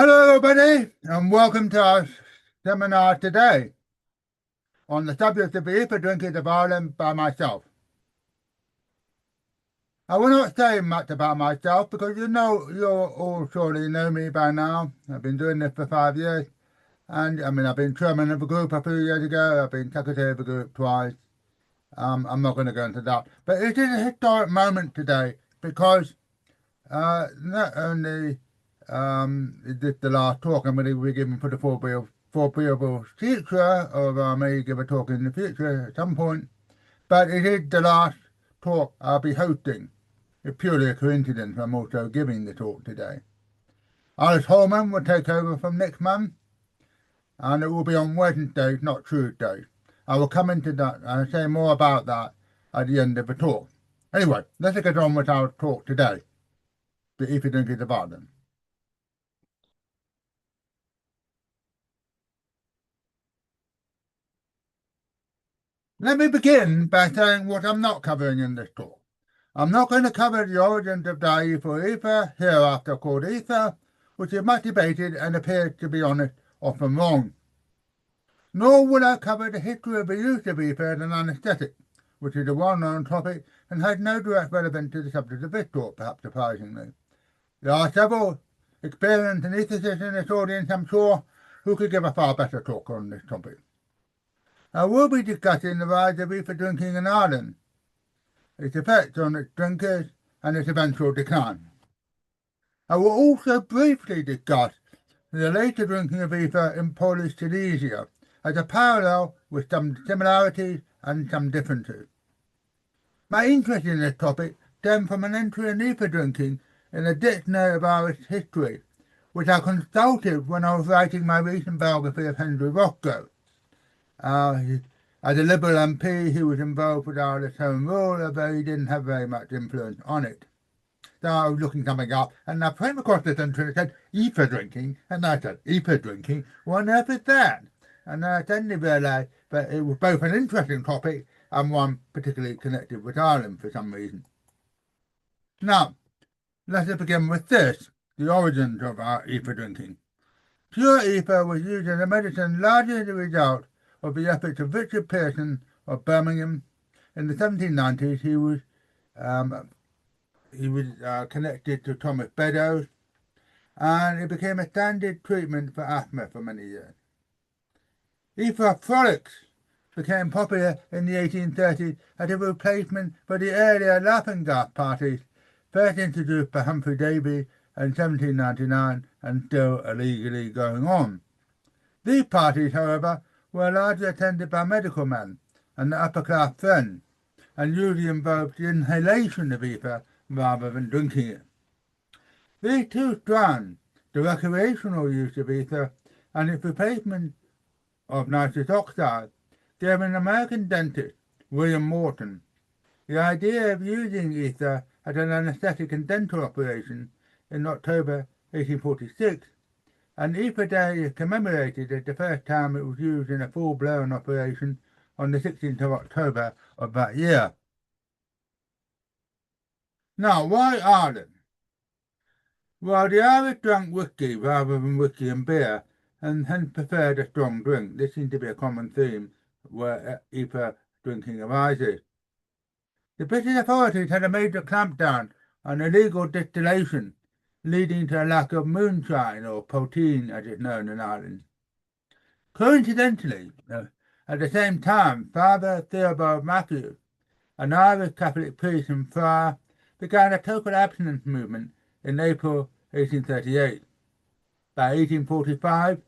Hello, everybody, and welcome to our seminar today on the subject of beer for drinkers of Ireland by myself. I will not say much about myself because you all surely know me by now. I've been doing this for 5 years, and I've been chairman of a group a few years ago. I've been secretary of a group twice. I'm not going to go into that, but it is a historic moment today because not only is this the last talk I'm going to be giving for the foreseeable future of I may give a talk in the future at some point, but it is the last talk I'll be hosting. It's purely a coincidence I'm also giving the talk today. Alice Holman will take over from next month, and it will be on Wednesdays, not Tuesdays. I will come into that and say more about that at the end of the talk. Anyway, let's get on with our talk today. The If You Drink It About Them. Let me begin by saying what I'm not covering in this talk. I'm not going to cover the origins of dye for ether, hereafter called ether, which is much debated and appears, to be honest, often wrong. Nor will I cover the history of the use of ether as an anaesthetic, which is a well-known topic and has no direct relevance to the subject of this talk, perhaps surprisingly. There are several experienced anaesthetists in this audience, I'm sure, who could give a far better talk on this topic. I will be discussing the rise of ether drinking in Ireland, its effects on its drinkers, and its eventual decline. I will also briefly discuss the later drinking of ether in Polish Silesia as a parallel with some similarities and some differences. My interest in this topic stemmed from an entry in ether drinking in the Dictionary of Irish History, which I consulted when I was writing my recent biography of Henry Roscoe. As a Liberal MP, he was involved with Irish Home Rule, although he didn't have very much influence on it. So I was looking something up, and I came across this entry that said ether drinking, and I said, ether drinking? What on earth is that? And I suddenly realised that it was both an interesting topic and one particularly connected with Ireland for some reason. Now, let us begin with this, the origins of our ether drinking. Pure ether was used as a medicine largely as a result of the efforts of Richard Pearson of Birmingham. In the 1790s, he was connected to Thomas Beddoes, and it became a standard treatment for asthma for many years. Ether frolics became popular in the 1830s as a replacement for the earlier laughing gas parties, first introduced by Humphrey Davy in 1799 and still illegally going on. These parties, however, were largely attended by medical men and the upper-class friends, and usually involved the inhalation of ether rather than drinking it. These two strands, the recreational use of ether and its replacement of nitrous oxide, gave an American dentist, William Morton, the idea of using ether as an anaesthetic in dental operation in October 1846, and Ether Day is commemorated as the first time it was used in a full-blown operation on the 16th of October of that year. Now, why Ireland? Well, the Irish drank whisky rather than whisky and beer, and hence preferred a strong drink. This seems to be a common theme where ether drinking arises. The British authorities had a major clampdown on illegal distillation, leading to a lack of moonshine, or poteen as it's known in Ireland. Coincidentally, at the same time, Father Theobald Matthews, an Irish Catholic priest and friar, began a total abstinence movement in April 1838. By 1845,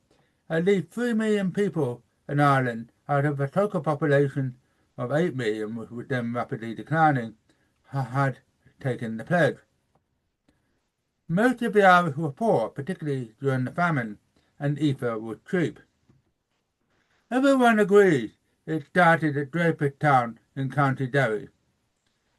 at least 3 million people in Ireland, out of a total population of 8 million, which was then rapidly declining, had taken the pledge. Most of the Irish were poor, particularly during the famine, and ether was cheap. Everyone agrees it started at Draperstown in County Derry.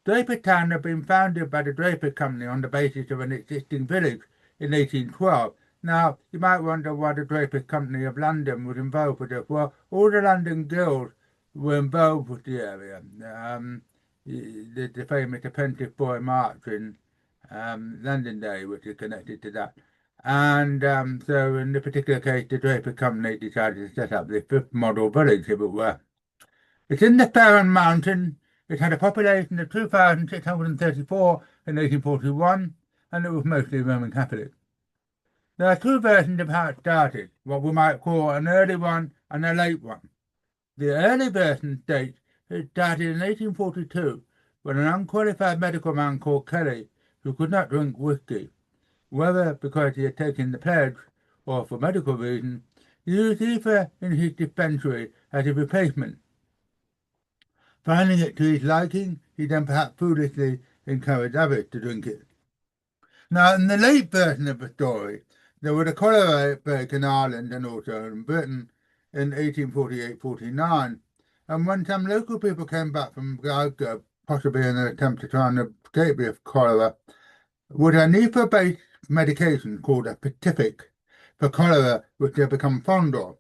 Draperstown had been founded by the Draper Company on the basis of an existing village in 1812. Now, you might wonder why the Draper Company of London was involved with it. Well, all the London guilds were involved with the area. The famous Apprentice Boy March in Londonderry, which is connected to that. And so in this particular case, the Draper Company decided to set up the fifth model village, if it were. It's in the Farron Mountain. It had a population of 2,634 in 1841, and it was mostly Roman Catholic. There are two versions of how it started, what we might call an early one and a late one. The early version states it started in 1842 when an unqualified medical man called Kelly, who could not drink whiskey, whether because he had taken the pledge or for medical reasons, used ether in his dispensary as a replacement. Finding it to his liking, he then perhaps foolishly encouraged others to drink it. Now, in the late version of the story, there was a cholera outbreak in Ireland and also in Britain in 1848-49, and when some local people came back from Glasgow, possibly in an attempt to try and escape this cholera, with an ether-based medication called a specific for cholera, which they become fond of.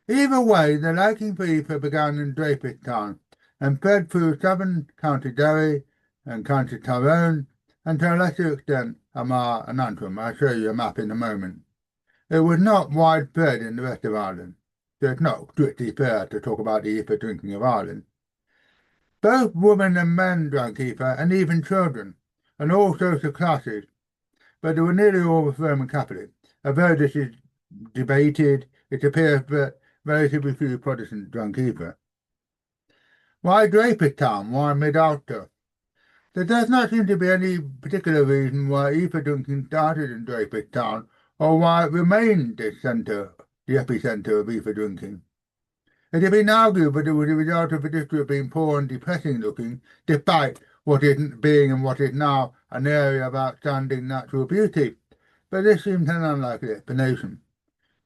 Either way, the liking for ether began in Draperstown and spread through southern County Derry and County Tyrone, and to a lesser extent Armagh and Antrim. I'll show you a map in a moment. It was not widespread in the rest of Ireland, so it's not strictly fair to talk about the ether drinking of Ireland. Both women and men drank ether, and even children, and all social classes, but they were nearly all Roman Catholic. Although this is debated, it appears that relatively few Protestants drank ether. Why Draperstown? Why mid-Ulster? There does not seem to be any particular reason why ether drinking started in Draperstown or why it remained the epicenter of ether drinking. It has been argued that it was a result of the district being poor and depressing looking, despite what is being and what is now an area of outstanding natural beauty, but this seems an unlikely explanation.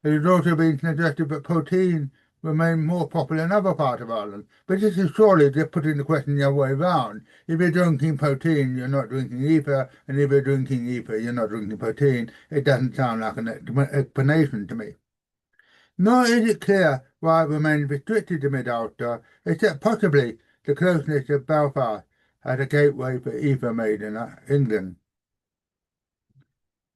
It has also been suggested that poteen remained more popular in other parts of Ireland, but this is surely just putting the question the other way round. If you're drinking poteen, you're not drinking ether, and if you're drinking ether, you're not drinking poteen. It doesn't sound like an explanation to me. Nor is it clear why it remains restricted to mid-Ulster, except possibly the closeness of Belfast as a gateway for ether made in England.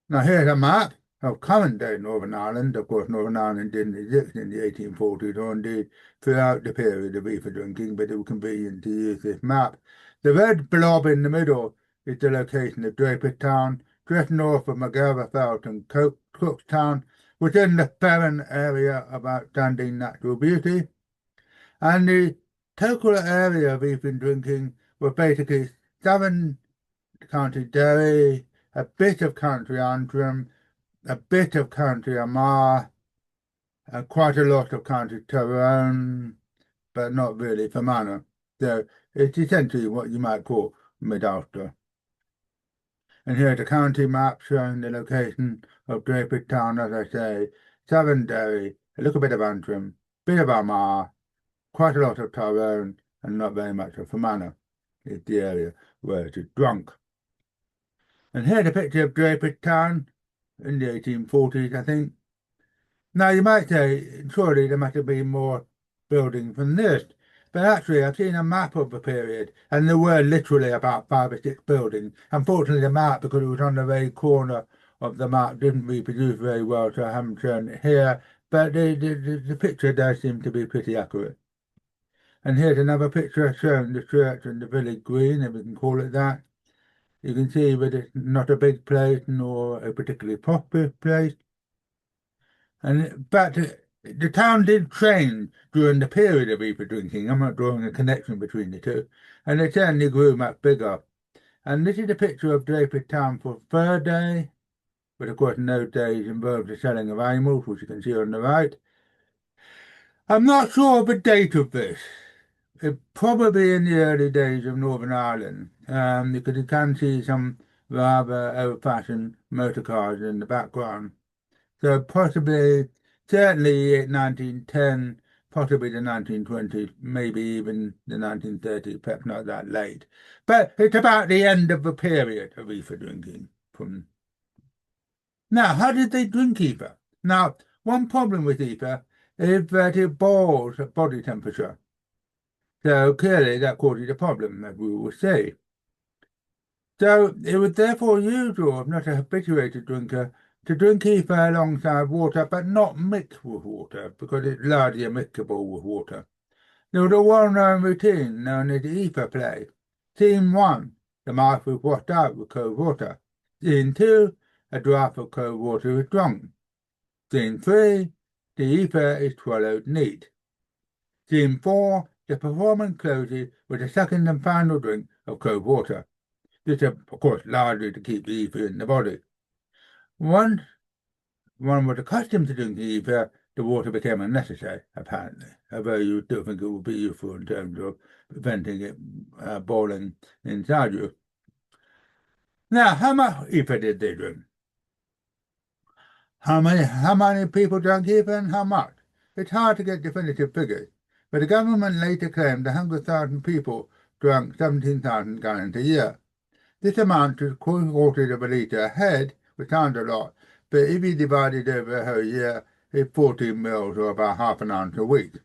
Now here's a map of current-day Northern Ireland. Of course, Northern Ireland didn't exist in the 1840s, or indeed throughout the period of ether drinking, but it was convenient to use this map. The red blob in the middle is the location of Draperstown, just north of McGarvefelt and Cookstown, within the Farron area of outstanding natural beauty. And the total area of ether drinking was basically southern County Derry, a bit of County Antrim, a bit of County Armagh, quite a lot of County Tyrone, but not really Fermanagh. So it's essentially what you might call mid-Ulster. And here's a county map showing the location of Draperstown, as I say, southern Derry, a little bit of Antrim, bit of Armagh, quite a lot of Tyrone, and not very much of Fermanagh. It's the area where it is drunk. And here's a picture of Draperstown in the 1840s, I think. Now, you might say, surely there must have been more buildings than this. But actually, I've seen a map of the period, and there were literally about 5 or 6 buildings. Unfortunately, the map, because it was on the very corner of the map, didn't reproduce very well, so I haven't shown it here. But the picture does seem to be pretty accurate. And here's another picture showing the church and the village green, if we can call it that. You can see that it's not a big place nor a particularly prosperous place. But the town did change during the period of ether drinking. I'm not drawing a connection between the two. And it certainly grew much bigger. And this is a picture of Draperstown for Fur Day, but of course in those days involved the selling of animals, which you can see on the right. I'm not sure of the date of this. It's probably in the early days of Northern Ireland, because you can see some rather old-fashioned motor cars in the background. So possibly, certainly 1910, possibly the 1920s, maybe even the 1930s, perhaps not that late. But it's about the end of the period of ether drinking. Now, how did they drink ether? Now, one problem with ether is that it boils at body temperature. So clearly that causes a problem, as we will see. So it was therefore usual, if not a habituated drinker, to drink ether alongside water, but not mixed with water, because it's largely mixable with water. There was a well-known routine known as the ether play. Scene 1, the mouth is washed out with cold water. Scene 2, a draught of cold water is drunk. Scene 3, the ether is swallowed neat. Scene 4, the performance closes with a second and final drink of cold water. This is, of course, largely to keep the ether in the body. Once one was accustomed to drinking ether, the water became unnecessary, apparently, although you still think it would be useful in terms of preventing it boiling inside you. Now, how much ether did they drink? How many people drank ether and how much? It's hard to get definitive figures, but the government later claimed 100,000 people drank 17,000 gallons a year. This amount is quarters of a litre a head, which sounds a lot, but if you divide it over a whole year, it's 14 mils or about half an ounce a week.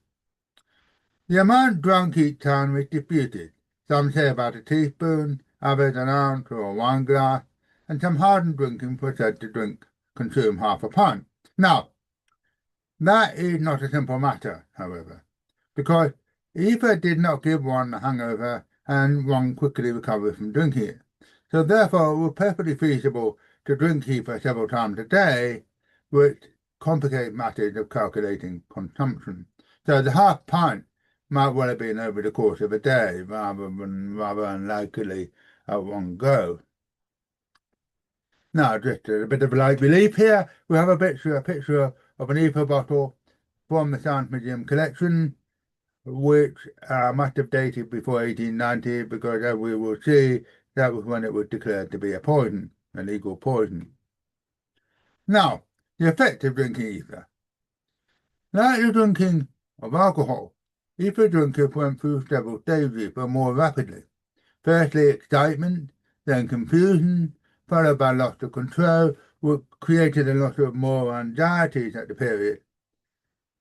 The amount drunk each time is disputed. Some say about a teaspoon, others an ounce or a wine glass, and some hardened drinking were said to consume half a pint. Now, that is not a simple matter, however, because ether did not give one a hangover and one quickly recovered from drinking it. So therefore, it was perfectly feasible to drink ether several times a day, which complicates matters of calculating consumption. So the half pint might well have been over the course of a day, rather unlikely at one go. Now, just a bit of light relief here. We have a picture of an ether bottle from the Science Museum collection, which must have dated before 1890, because as we will see, that was when it was declared to be a poison, a legal poison. Now, the effect of drinking ether. Like the drinking of alcohol, ether drinkers went through several stages, but more rapidly. Firstly, excitement, then confusion, followed by loss of control, which created a lot of more anxieties at the period,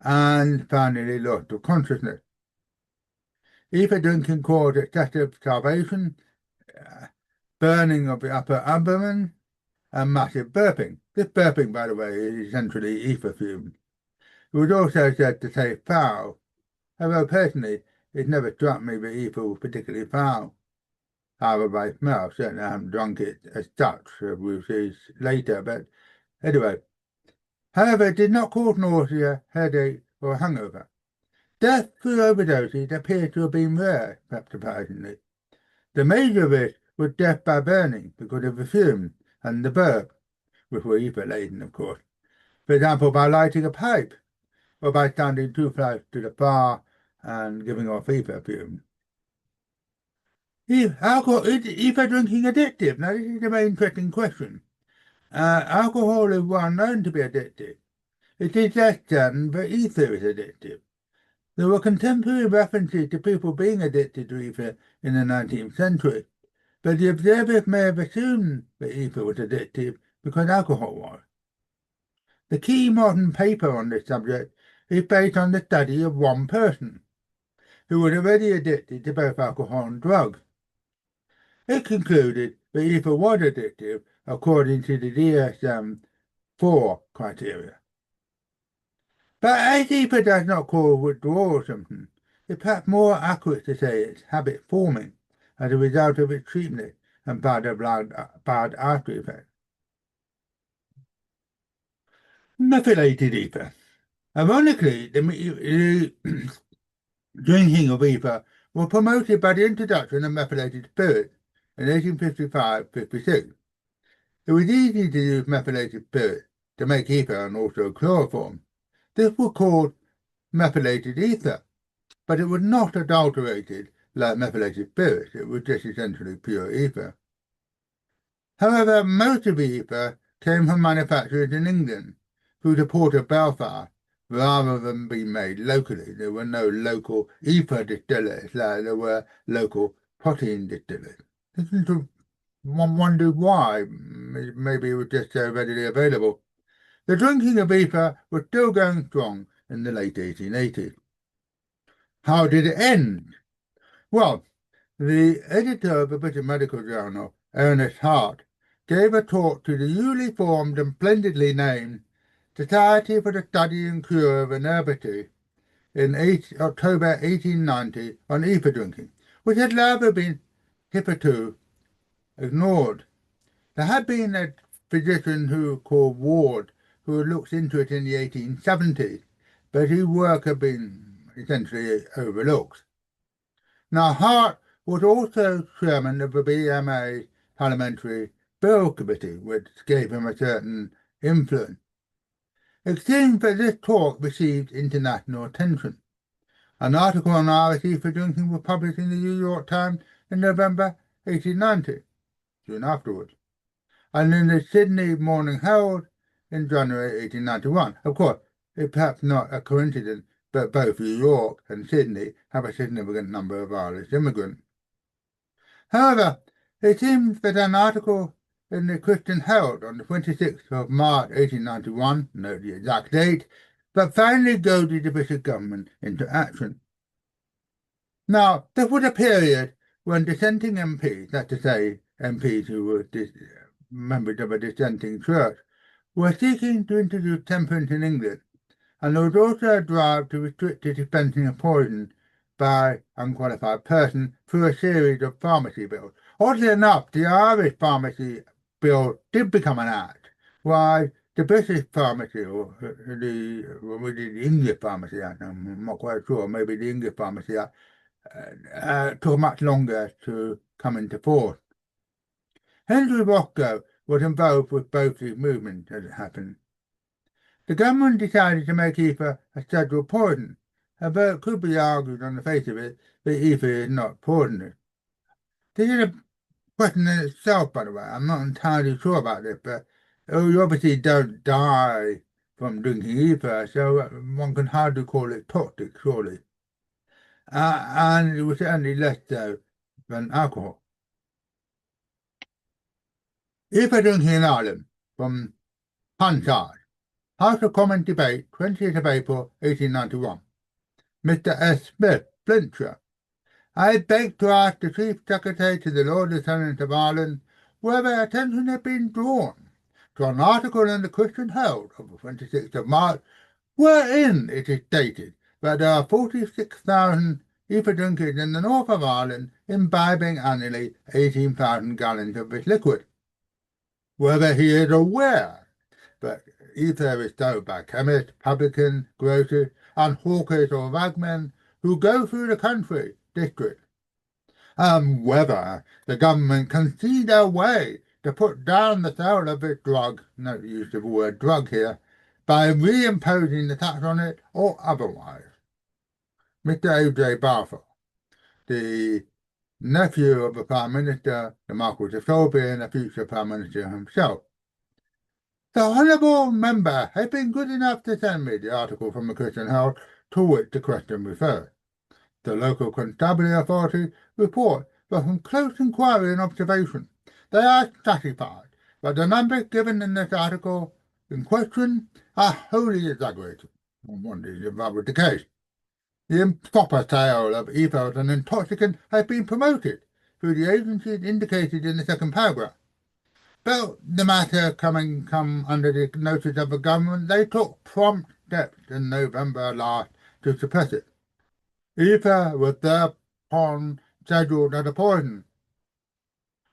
and finally loss of consciousness. Ether drinking caused excessive starvation, burning of the upper abdomen, and massive burping. This burping, by the way, is essentially ether fumes. It was also said to taste foul, although personally it never struck me that ether was particularly foul. However, by smell, certainly I haven't drunk it as such, as we'll see later, but anyway. However, it did not cause nausea, headache, or hangover. Death through overdoses appears to have been rare, perhaps surprisingly. The major risk was death by burning because of the fumes and the burp, which were ether-laden, of course. For example, by lighting a pipe, or by standing too close to the fire and giving off ether fumes. Is ether drinking addictive? Now, this is a very interesting question. Alcohol is well known to be addictive. It is less certain that ether is addictive. There were contemporary references to people being addicted to ether in the 19th century, but the observers may have assumed that ether was addictive because alcohol was. The key modern paper on this subject is based on the study of one person who was already addicted to both alcohol and drugs. It concluded that ether was addictive according to the DSM-4 criteria. But as ether does not cause withdrawal symptoms, it's perhaps more accurate to say it's habit forming as a result of its cheapness and bad after effects. Methylated ether. Ironically, the drinking of ether was promoted by the introduction of methylated spirits in 1855-56. It was easy to use methylated spirits to make ether and also chloroform. This was called methylated ether, but it was not adulterated like methylated spirits. It was just essentially pure ether. However, most of the ether came from manufacturers in England through the port of Belfast rather than being made locally. There were no local ether distillers like there were local protein distillers. One wondered why. Maybe it was just so readily available. The drinking of ether was still going strong in the late 1880s. How did it end? Well, the editor of the British Medical Journal, Ernest Hart, gave a talk to the newly formed and splendidly named Society for the Study and Cure of Inebriety in October 1890 on ether drinking, which had never been hitherto ignored. There had been a physician called Ward who had looked into it in the 1870s, but his work had been essentially overlooked. Now, Hart was also chairman of the BMA Parliamentary Bill Committee, which gave him a certain influence. It seems that this talk received international attention. An article on RSE for drinking was published in the New York Times in November 1890, soon afterwards, and in the Sydney Morning Herald in January 1891. Of course, it's perhaps not a coincidence, but both New York and Sydney have a significant number of Irish immigrants. However, it seems that an article in the Christian Herald on the 26th of March 1891, note the exact date, but finally goaded the British government into action. Now, there was a period when dissenting MPs, that's to say, MPs who were members of a dissenting church, were seeking to introduce temperance in England, and there was also a drive to restrict the dispensing of poison by unqualified persons through a series of pharmacy bills. Oddly enough, the Irish pharmacy bill did become an act, while the British pharmacy, or the English pharmacy act, I'm not quite sure, maybe the English pharmacy act, took much longer to come into force. Henry Roscoe was involved with both these movements as it happened. The government decided to make ether a scheduled poison, although it could be argued on the face of it that ether is not poisonous. This is a question in itself, by the way. I'm not entirely sure about this, but you obviously don't die from drinking ether, so one can hardly call it toxic, surely. And it was certainly less so than alcohol. Ether drinking in Ireland from Hansard. House of Commons Debate, 20th of April, 1891. Mr. S. Smith, Flintshire. I beg to ask the Chief Secretary to the Lord Lieutenant of Ireland whether attention has been drawn to an article in the Christian Herald of the 26th of March, wherein it is stated that there are 46,000 ether drinkers in the north of Ireland imbibing annually 18,000 gallons of this liquid. Whether he is aware that ether is sold by chemists, publicans, grocers, and hawkers or ragmen who go through the country district, and whether the government can see their way to put down the sale of this drug, note the use of the word drug here, by reimposing the tax on it or otherwise. Mr. A.J. Balfour, the nephew of the Prime Minister, the Marquis of Salisbury, and the future Prime Minister himself. The Honourable Member has been good enough to send me the article from the Christian Herald to which the question refers. The local constabulary authority report that from close inquiry and observation, they are satisfied that the numbers given in this article in question are wholly exaggerated. One is rather the case. The improper sale of ether as an intoxicant has been promoted through the agencies indicated in the second paragraph. But the matter come under the notice of the government, they took prompt steps in November last to suppress it. Ether was thereupon scheduled as a poison,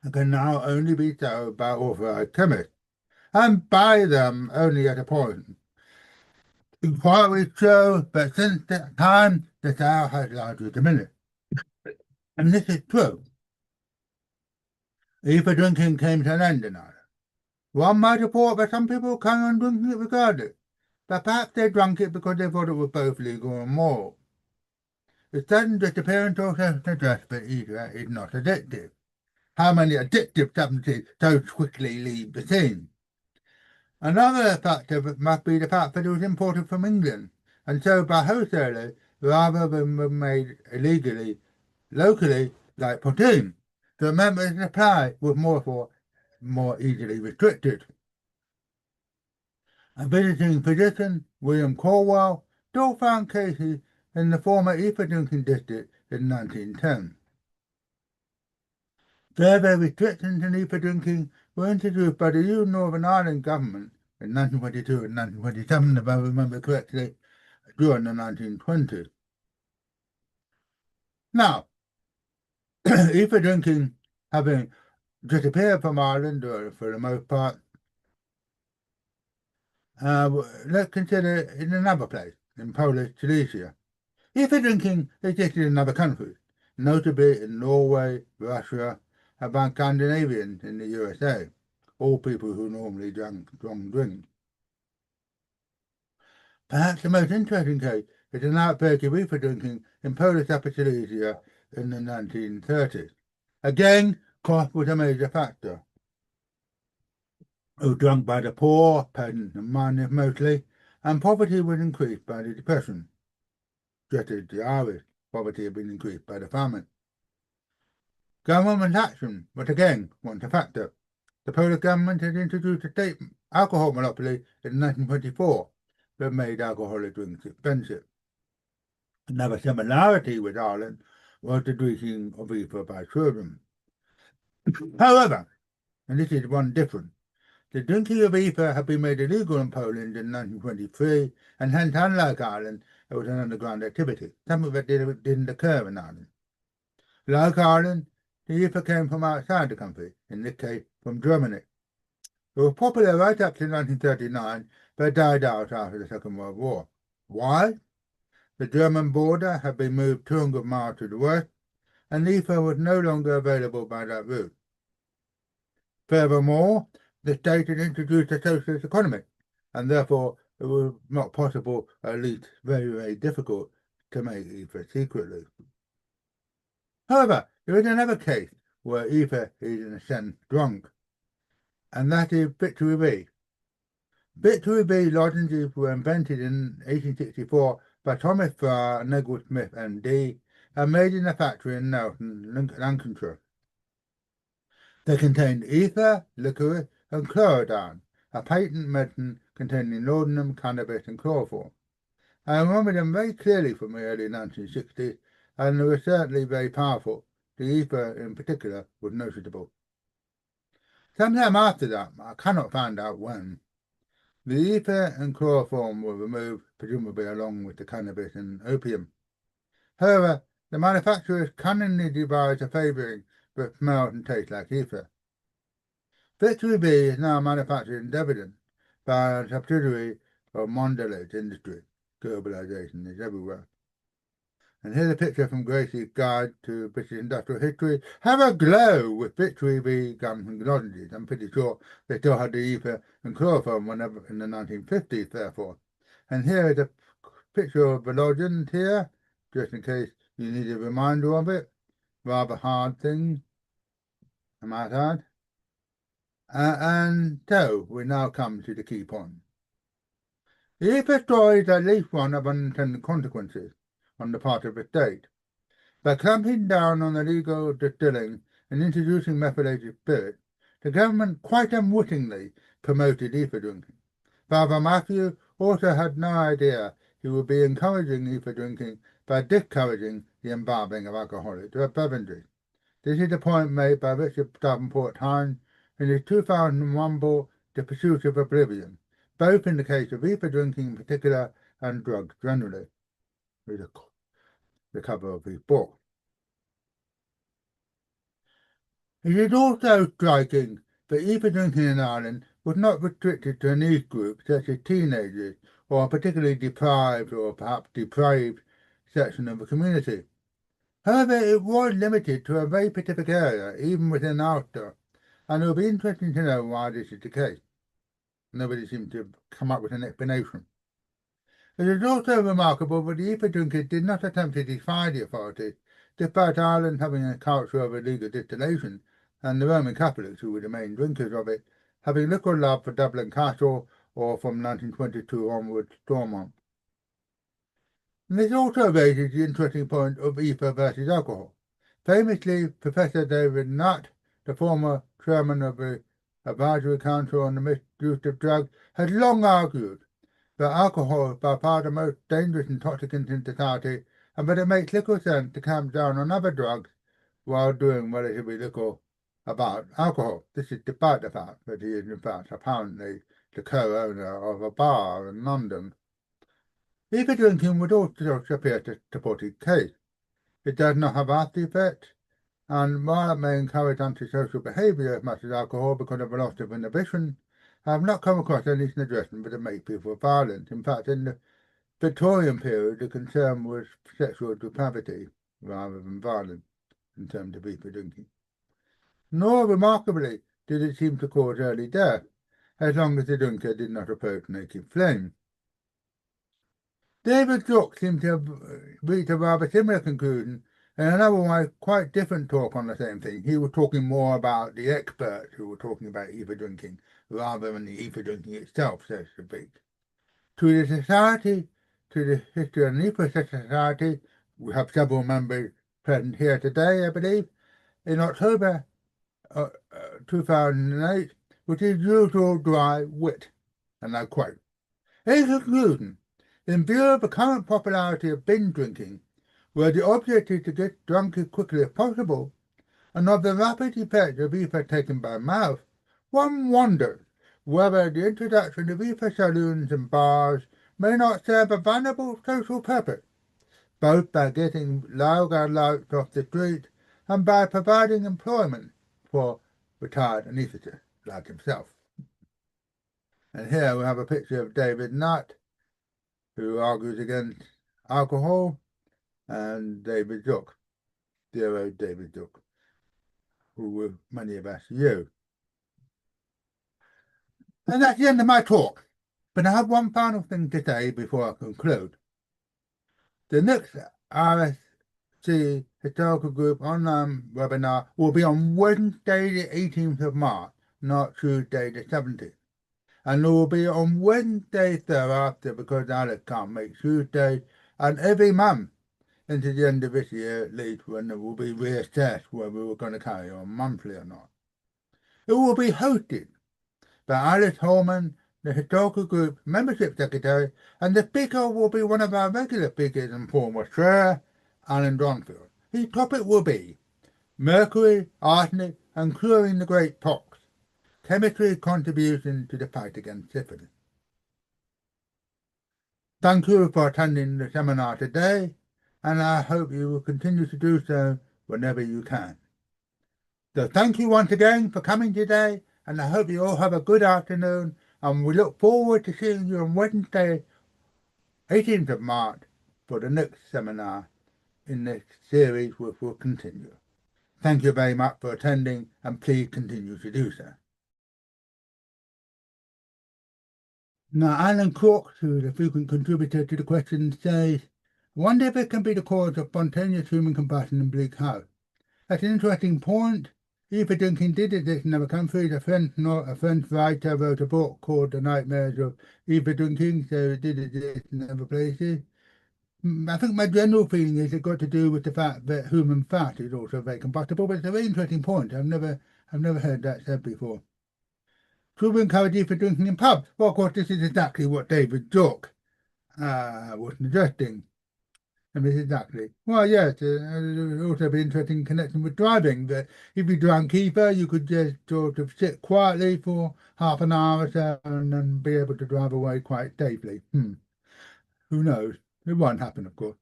and can now only be sold by authorized chemists, and buy them only as a poison. Inquiries show that since that time the sale has largely diminished. And this is true. Ether drinking came to an end in Ireland. One might have thought that some people carried on drinking it regardless, but perhaps they drank it because they thought it was both legal and moral. The sudden disappearance also suggests that ether is not addictive. How many addictive substances so quickly leave the scene? Another factor must be the fact that it was imported from England and sold by wholesalers rather than made illegally, locally, like poteen. The members' supply was more easily restricted. A visiting physician, William Cornwell, still found cases in the former ether drinking district in 1910. Further restrictions in ether drinking were introduced by the new Northern Ireland government in 1922 and 1927, if I remember correctly, during the 1920s. Now, ether drinking having disappeared from Ireland, or for the most part, let's consider it in another place, in Polish Silesia. Ether drinking existed in other countries, notably in Norway, Russia, and by Scandinavians in the USA, all people who normally drank strong drinks. Perhaps the most interesting case is an outbreak of ether drinking in Polish Upper Silesia in the 1930s. Again, cost was a major factor. It was drunk by the poor, peasants and miners mostly, and poverty was increased by the Depression, just as the Irish poverty had been increased by the famine. Government action was again one factor. The Polish government had introduced a state alcohol monopoly in 1924 that made alcoholic drinks expensive. Another similarity with Ireland was the drinking of ether by children. However, and this is one difference, the drinking of ether had been made illegal in Poland in 1923, and hence, unlike Ireland, it was an underground activity, something that didn't occur in Ireland. Like Ireland, the ether came from outside the country, in this case from Germany. It was popular right up to 1939, but died out after the Second World War. Why? The German border had been moved 200 miles to the west, and ether was no longer available by that route. Furthermore, the state had introduced a socialist economy, and therefore it was not possible, at least very, very difficult, to make ether secretly. However, there is another case where ether is in a sense drunk, and that is Victory B. Victory B lozenges were invented in 1864 by Thomas Farr and Edward Smith, MD, and made in a factory in Nelson, Lancashire. They contained ether, licorice, and chlorodyne, a patent medicine containing laudanum, cannabis, and chloroform. I remember them very clearly from the early 1960s, and they were certainly very powerful. The ether, in particular, was noticeable. Sometime after that, I cannot find out when, the ether and chloroform were removed, presumably along with the cannabis and opium. However, the manufacturers cunningly devised a flavouring that smells and tastes like ether. Victory B is now manufactured in Debenhams by a subsidiary of Mondelez Industries. Globalization is everywhere. And here's a picture from Gracie's Guide to British Industrial History. Have a glow with Victory B gums and lozenges. I'm pretty sure they still had the ether and chloroform whenever in the 1950s, therefore. And here is a picture of the lozenge here, just in case you need a reminder of it. Rather hard thing, I might add. And so we now come to the key point. The ether story is at least one of unintended consequences on the part of the state. By clamping down on illegal distilling and introducing methylated spirits, the government quite unwittingly promoted ether drinking. Father Matthew also had no idea he would be encouraging ether drinking by discouraging the imbibing of alcoholic beverages. This is the point made by Richard Davenport Hine in his 2001 book, The Pursuit of Oblivion, both in the case of ether drinking in particular and drugs generally. Read the cover of his book. It is also striking that ether drinking in Ireland was not restricted to a niche group such as teenagers or a particularly deprived or perhaps depraved section of the community. However, it was limited to a very specific area, even within Ulster, and it will be interesting to know why this is the case. Nobody seems to have come up with an explanation. It is also remarkable that the ether drinkers did not attempt to defy the authorities, despite Ireland having a culture of illegal distillation, and the Roman Catholics, who were the main drinkers of it, having little love for Dublin Castle or from 1922 onwards Stormont. And this also raises the interesting point of ether versus alcohol. Famously, Professor David Nutt, the former chairman of the Advisory Council on the Misuse of Drugs, has long argued that alcohol is by far the most dangerous intoxicant in society, and that it makes little sense to clamp down on other drugs while doing relatively little about alcohol. This is despite the fact that he is in fact apparently the co-owner of a bar in London. Ether drinking would also appear to support his case. It does not have after effects, and while it may encourage antisocial behaviour as much as alcohol because of a loss of inhibition, I have not come across any suggestion that it makes people violent. In fact, in the Victorian period, the concern was sexual depravity rather than violence in terms of ether drinking. Nor, remarkably, did it seem to cause early death, as long as the drinker did not approach naked flame. David Jook seemed to have reached a rather similar conclusion in another quite different talk on the same thing. He was talking more about the experts who were talking about ether drinking rather than the ether drinking itself, so to speak. To the Society, to the History and Ether Society, we have several members present here today, I believe, in October 2008, with his usual dry wit, and I quote, "In conclusion, in view of the current popularity of binge drinking, where the object is to get drunk as quickly as possible, and of the rapid effect of ether taken by mouth, one wonders whether the introduction of ether saloons and bars may not serve a valuable social purpose, both by getting lager louts off the street and by providing employment for retired anaesthetists like himself." And here we have a picture of David Nutt, who argues against alcohol, and David Duck, dear old David Duck, who many of us knew. And that's the end of my talk. But I have one final thing to say before I conclude. The next RSC Historical Group online webinar will be on Wednesday the 18th of March, not Tuesday the 17th. And it will be on Wednesday thereafter because Alex can't make Tuesday, and every month into the end of this year at least, when it will be reassessed whether we're going to carry on monthly or not. It will be hosted by Alice Holman, the Historical Group Membership Secretary, and the speaker will be one of our regular speakers and former chair, Alan Dronfield. His topic will be Mercury, Arsenic, and Curing the Great Pox, Chemistry's Contribution to the Fight Against Syphilis. Thank you for attending the seminar today, and I hope you will continue to do so whenever you can. So thank you once again for coming today, and I hope you all have a good afternoon, and we look forward to seeing you on Wednesday, 18th of March, for the next seminar in this series, which will continue. Thank you very much for attending, and please continue to do so. Now, Alan Cook, who is a frequent contributor to the question, says, "I wonder if it can be the cause of spontaneous human combustion in Bleak House. That's an interesting point. Ether drinking did exist in other countries. A French writer wrote a book called The Nightmares of Ether Drinking, so it did exist in other places. I think my general feeling is it got to do with the fact that human fat is also very combustible, but it's a very interesting point. I've never heard that said before. Should we encourage ether drinking in pubs? Well, of course, this is exactly what David Jook was suggesting. And this is exactly. Well, yes, it would also be interesting in connection with driving, that if you drank ether, you could just sort of sit quietly for half an hour or so and then be able to drive away quite safely. Who knows? It won't happen, of course.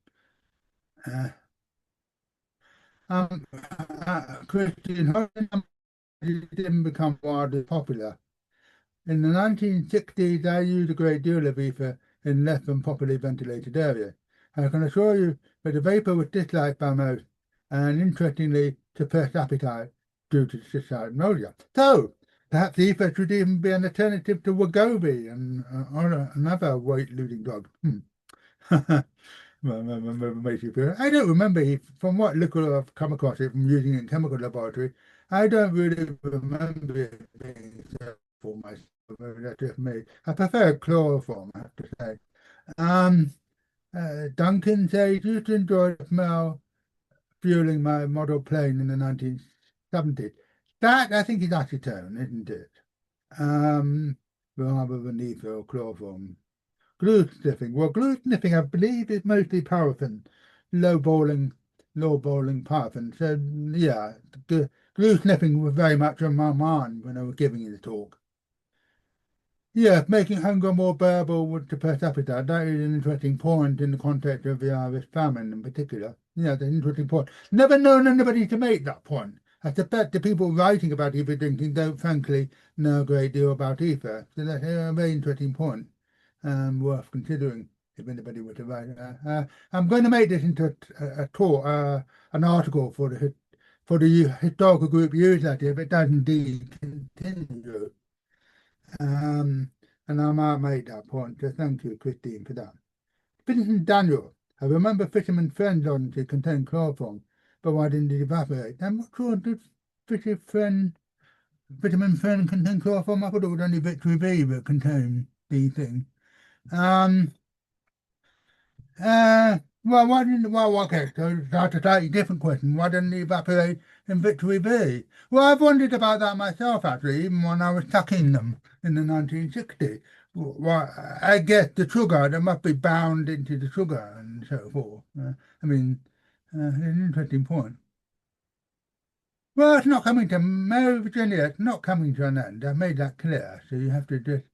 Christian didn't become wildly popular. In the 1960s, they used a great deal of ether in less than properly ventilated areas. I can assure you that the vapour was disliked by most, and interestingly, suppressed appetite due to suicidal nausea. So, perhaps ether should even be an alternative to Wegovy and another weight-losing drug. Makes you feel. I don't remember, from what little I've come across it from using it in chemical laboratory, I don't really remember it being for myself. That's just me. I prefer chloroform, I have to say. Duncan says, used to enjoy the smell fueling my model plane in the 1970s. That, I think, is acetone, isn't it? Rather than ether or chloroform. Glue-sniffing. Well, glue-sniffing, I believe, is mostly paraffin, low boiling paraffin. So, yeah, glue-sniffing was very much on my mind when I was giving the talk. Yeah, making hunger more bearable would suppress appetite. That is an interesting point in the context of the Irish famine in particular. Yeah, that's an interesting point. Never known anybody to make that point. I suspect the people writing about ether drinking don't frankly know a great deal about ether. So that's a very interesting point, worth considering if anybody were to write. I'm going to make this into a talk, an article for the historical group newsletter if it does indeed continue. Um, and I might make that point. So thank you, Christine, for that. Vincent Daniel, I remember fisherman friends on to contain chloroform, but why didn't it evaporate? I'm not sure. Did vitamin friend contain chloroform? I thought it was only Victory V that contained these things. Um, well, why didn't, well, okay, so that's a slightly different question. Why didn't it evaporate in Victory V? Well, I've wondered about that myself, actually, even when I was tucking them in the 1960s. Well, I guess the sugar, they must be bound into the sugar and so forth. I mean, it's an interesting point. Well, it's not coming to Mary Virginia, it's not coming to an end. I've made that clear, so you have to just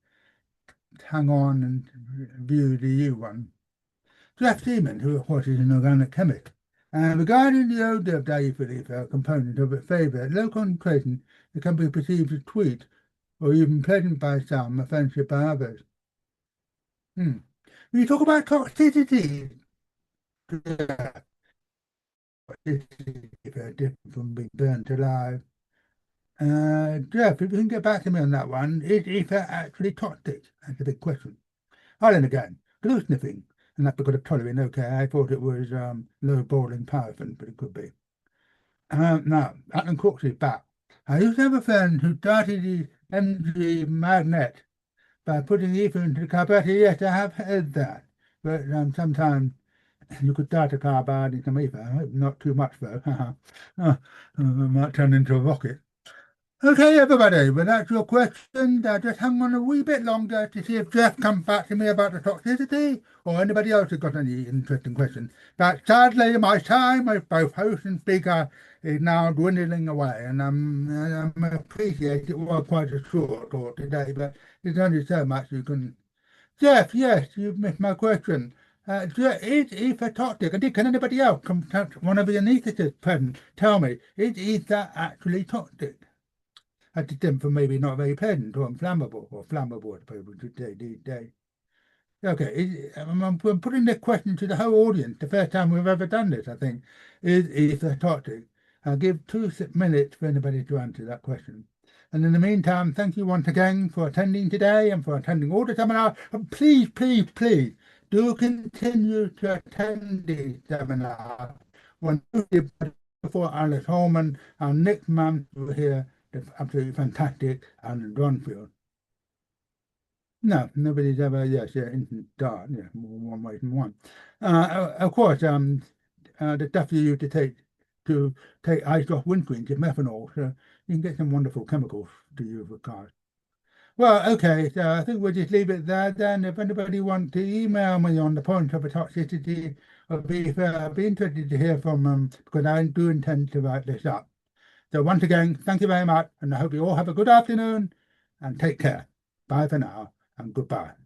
hang on and view the U one. Jeff Seaman, who of course is an organic chemist, and regarding the odour of diethyl component of its flavour, at low concentration it can be perceived as sweet or even pleasant by some, offensive by others. When you talk about toxicity, yeah, toxicity is very different from being burnt alive. Jeff, if you can get back to me on that one, is ether actually toxic? That's a big question. Oh, then again, glue sniffing, and that's because of toluene. Okay, I thought it was low boiling paraffin, but it could be. Now, Alan Crooks is back. I used to have a friend who started his energy magnet by putting ether into the carburetor. Yes, I have heard that. But sometimes you could start a car by adding some ether. Not too much, though. It might turn into a rocket. Okay, everybody, well, that's your question. Just hang on a wee bit longer to see if Jeff comes back to me about the toxicity or anybody else has got any interesting questions. But sadly, my time as both host and speaker is now dwindling away, and I appreciate it was quite a short talk today, but there's only so much you can. Jeff, yes, you've missed my question. Is ether toxic? And can anybody else, one of the anaesthetists present, tell me, is ether actually toxic? That's a term for maybe not very pleasant or inflammable, or flammable, as people should say these days. Okay, I'm putting the question to the whole audience, the first time we've ever done this, I think, is a toxic. I'll give 2 minutes for anybody to answer that question. And in the meantime, thank you once again for attending today and for attending all the seminars. And please, please, please, do continue to attend these seminars. When before Alice Holman, our next month we're here. That's absolutely fantastic and Ronfield. No, nobody's ever, yes, yeah, instant start, yeah, more one way than one. Of course, the stuff you use to take ice off windscreens is methanol, so you can get some wonderful chemicals to use with cars. Well, okay, so I think we'll just leave it there then. If anybody wants to email me on the point of the toxicity of beef, I'd be interested to hear from them because I do intend to write this up. So once again, thank you very much, and I hope you all have a good afternoon and take care. Bye for now, and goodbye.